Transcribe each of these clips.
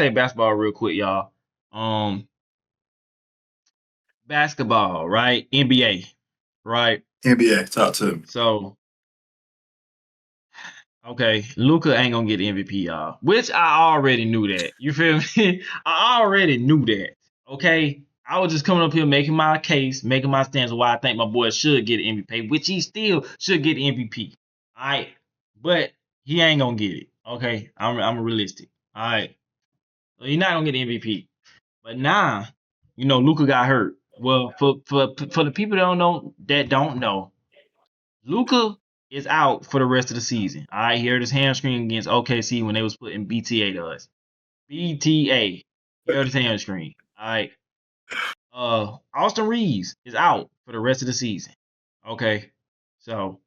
say basketball real quick, y'all. Um, basketball, right? NBA, right? NBA, talk to me. So, okay, Luka ain't gonna get the MVP, y'all. Which I already knew that. You feel me? I already knew that. Okay. I was just coming up here making my case, making my stance of why I think my boy should get an MVP, which he still should get MVP. All right. But he ain't gonna get it. Okay. I'm realistic. All right. So he's not gonna get the MVP. But now, Luka got hurt. Well, for the people that don't know, Luka is out for the rest of the season. All right, he hurt his hamstring against OKC when they was putting BTA to us. BTA, he hurt his hamstring. All right. Austin Reeves is out for the rest of the season. Okay, so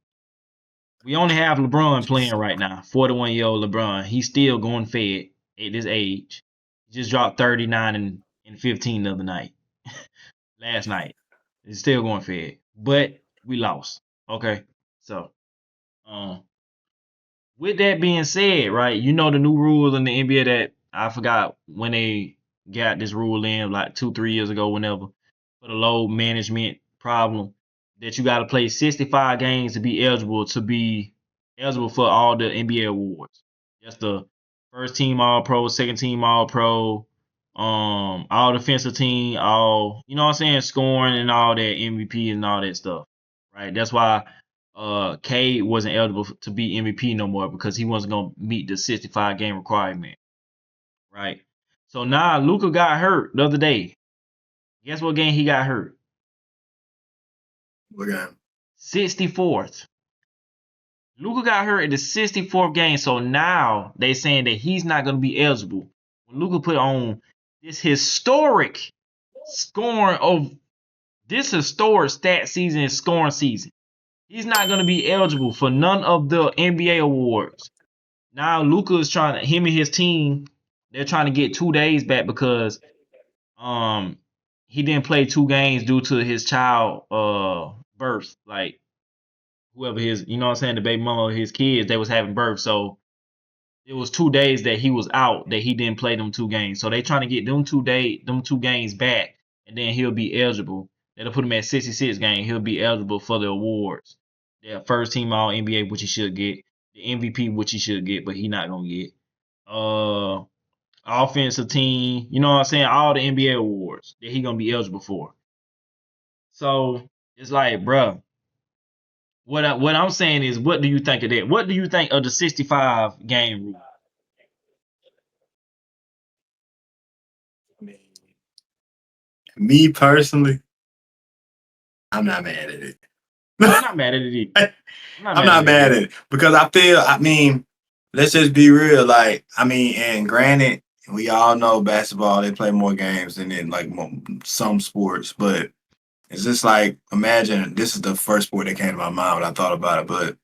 we only have LeBron playing right now. 41-year-old LeBron. He's still going fed at this age. He just dropped 39 and 15 the other night. Last night. He's still going fed. But we lost. Okay. So um with that being said, right, the new rule in the NBA that I forgot when they got this rule in like 2, 3 years ago, whenever, for the load management problem, that you got to play 65 games to be eligible for all the NBA awards. That's the first team All Pro, second team All Pro, all defensive team, all scoring and all that, MVP and all that stuff. Right. That's why Cade wasn't eligible to be MVP no more because he wasn't gonna meet the 65 game requirement. Right. So now Luka got hurt the other day. Guess what game he got hurt? What game? 64th. Luka got hurt at the 64th game, so now they saying that he's not gonna be eligible. When Luka put on this historic stat season and scoring season, he's not going to be eligible for none of the NBA awards. Now Luka is him and his team, they're trying to get 2 days back because he didn't play 2 games due to his child birth. Like whoever his, the baby mama of his kids, they was having birth. So it was 2 days that he was out that he didn't play them 2 games. So they trying to get them 2 games back, and then he'll be eligible. That'll put him at 66 games. He'll be eligible for the awards. The first team All NBA, which he should get. The MVP, which he should get, but he not gonna get. Offensive team, all the NBA awards that he gonna be eligible for. So it's like, bruh, what I'm saying is, what do you think of that? What do you think of the 65 game rule? I mean, me personally, I'm not mad at it. I'm not mad at it either. I'm not mad at it because I mean, let's just be real. Like, I mean, and granted, we all know basketball, they play more games than in like some sports, but it's just like, imagine this is the first sport that came to my mind when I thought about it, but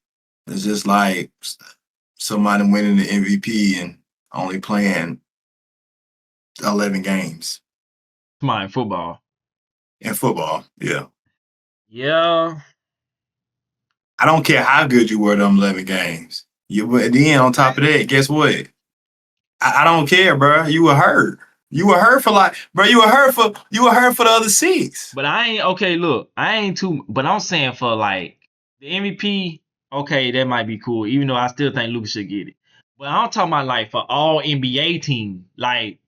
it's just like somebody winning the MVP and only playing 11 games. Come on, football. In football, yeah. Yeah. I don't care how good you were them 11 games. Then on top of that, guess what? I don't care, bro. You were hurt. You were hurt for you were hurt for the other 6. But I ain't okay. Look, I ain't too. But I'm saying for like the MVP, okay, that might be cool. Even though I still think Luka should get it. But I'm talking about like for all NBA team, like.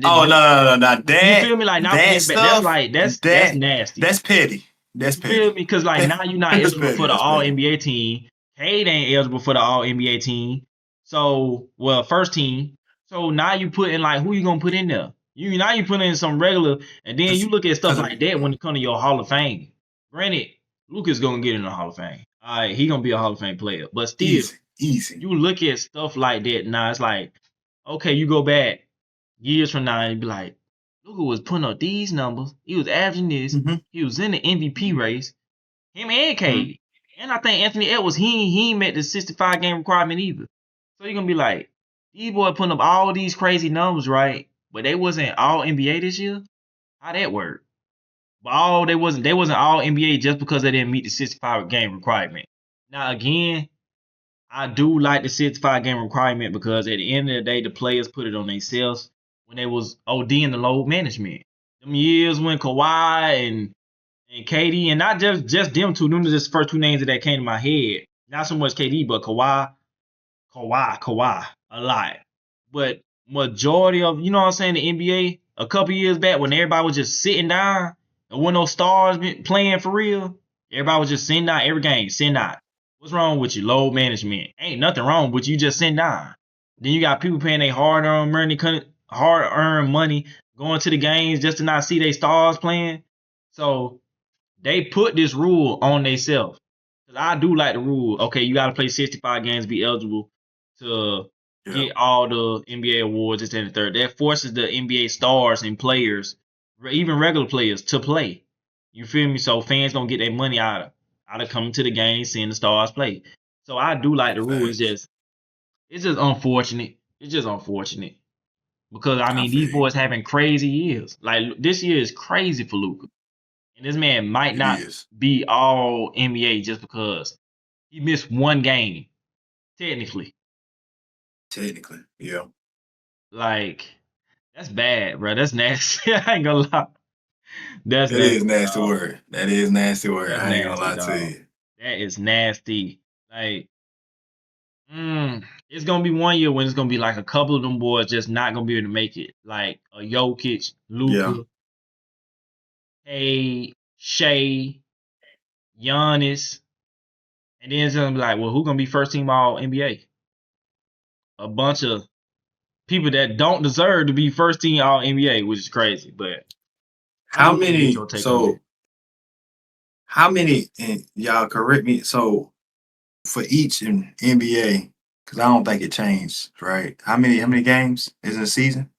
Oh no! That you feel me? Like that stuff, that's like that's nasty. That's petty. That's petty. You feel me? Because like now you're not eligible for the All NBA team. Cade ain't eligible for the All NBA team. So first team. So now you put in like who you gonna put in there? Now you put in some regular, and then you look at stuff like that when it comes to your Hall of Fame. Granted, Luka's gonna get in the Hall of Fame. All right, he gonna be a Hall of Fame player. But still, easy. You look at stuff like that now. It's like, okay, you go back years from now and be like, Luka was putting up these numbers. He was averaging this. Mm-hmm. He was in the MVP race. Him and Cade. Mm-hmm. And I think Anthony Edwards, he ain't met the 65 game requirement either. So you're gonna be like, these boys putting up all these crazy numbers, right? But they wasn't all NBA this year. How that work? But they wasn't all NBA just because they didn't meet the 65 game requirement. Now again, I do like the 65 game requirement because at the end of the day, the players put it on themselves. when they was ODing the load management. Them years when Kawhi and KD, and not just them two, them are just the first two names that came to my head. Not so much KD, but Kawhi, a lot. But majority of, you know what I'm saying, the NBA, a couple years back when everybody was just sitting down and when those stars playing for real, everybody was just sitting down every game, sitting down. What's wrong with you? Load management. Ain't nothing wrong with you just sitting down. Then you got people paying their hard-earned money going to the games just to not see their stars playing. So they put this rule on themselves. I do like the rule. Okay, you got to play 65 games to be eligible to get all the NBA awards. This and the third. That forces the NBA stars and players, even regular players, to play. You feel me? So fans don't get their money out of coming to the game, seeing the stars play. So I do like the rule. It's just unfortunate. It's just unfortunate because I mean these boys having crazy years. Like this year is crazy for Luka. And this man might not be all NBA just because he missed one game. Technically, yeah. Like, that's bad, bro. That's nasty. I ain't gonna lie. That is nasty word. That is nasty word. That's I ain't nasty, gonna lie to you. That is nasty. Like, it's gonna be one year when it's gonna be like a couple of them boys just not gonna be able to make it. Like a Jokic, Luka, Shea, Giannis. And then it's gonna be like, well, who gonna be first team all NBA? A bunch of people that don't deserve to be first team all NBA, which is crazy. But how many? So how many? And y'all correct me. So for each in NBA, because I don't think it changed, right? How many games is in a season?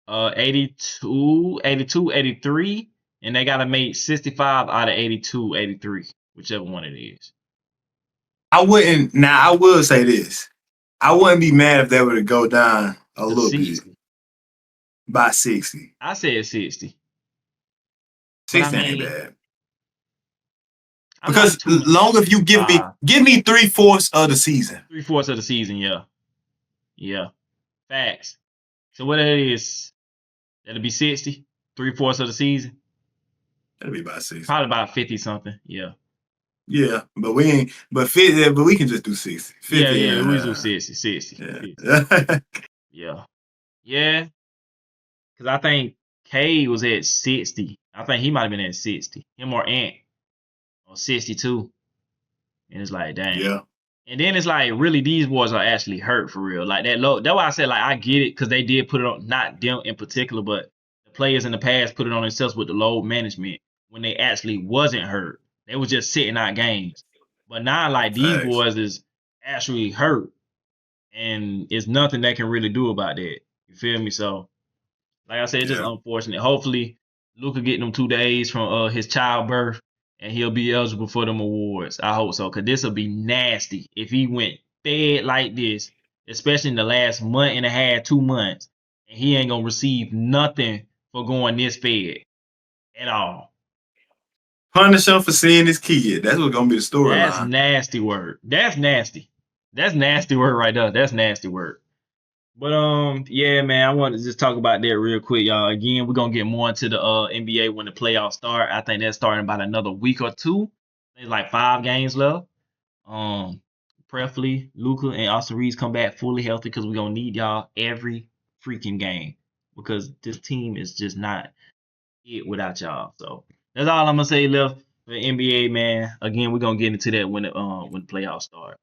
82, 83, and they gotta make 65 out of 82, 83, whichever one it is. I will say this. I wouldn't be mad if they were to go down a little 60. Bit. By 60. I said 60. 60 ain't bad. Because long if you give me 3/4 of the season. 3/4 of the season, yeah. Yeah. Facts. So what that is, that'll be 60, 3/4 of the season. That'll be about 60. Probably about 50 something, yeah. Yeah, but we ain't. But 50. But we can just do 60. 50, yeah. We do 60. Yeah. 50. Yeah. Because I think K was at 60. I think he might have been at 60. Him or Ant or 62. And it's like, dang. Yeah. And then it's like, really, these boys are actually hurt for real. Like that low. That's why I said, like, I get it because they did put it on, not them in particular, but the players in the past put it on themselves with the load management when they actually wasn't hurt. They was just sitting out games. But now, like, these boys is actually hurt. And it's nothing they can really do about that. You feel me? So, like I said, it's just unfortunate. Hopefully, Luka get them 2 days from his childbirth, and he'll be eligible for them awards. I hope so, because this will be nasty if he went fed like this, especially in the last month and a half, 2 months, and he ain't going to receive nothing for going this fed at all. Punish him for seeing his kid. That's what's going to be the storyline. That's nasty word. That's nasty. That's nasty word right there. That's nasty word. But yeah, man, I wanted to just talk about that real quick, y'all. Again, we're gonna get more into the NBA when the playoffs start. I think that's starting about another week or two. There's like 5 games left. Preferably Luka and Austin Reeves come back fully healthy because we're gonna need y'all every freaking game because this team is just not it without y'all. So that's all I'm gonna say left for the NBA, man. Again, we're gonna get into that when the playoffs start.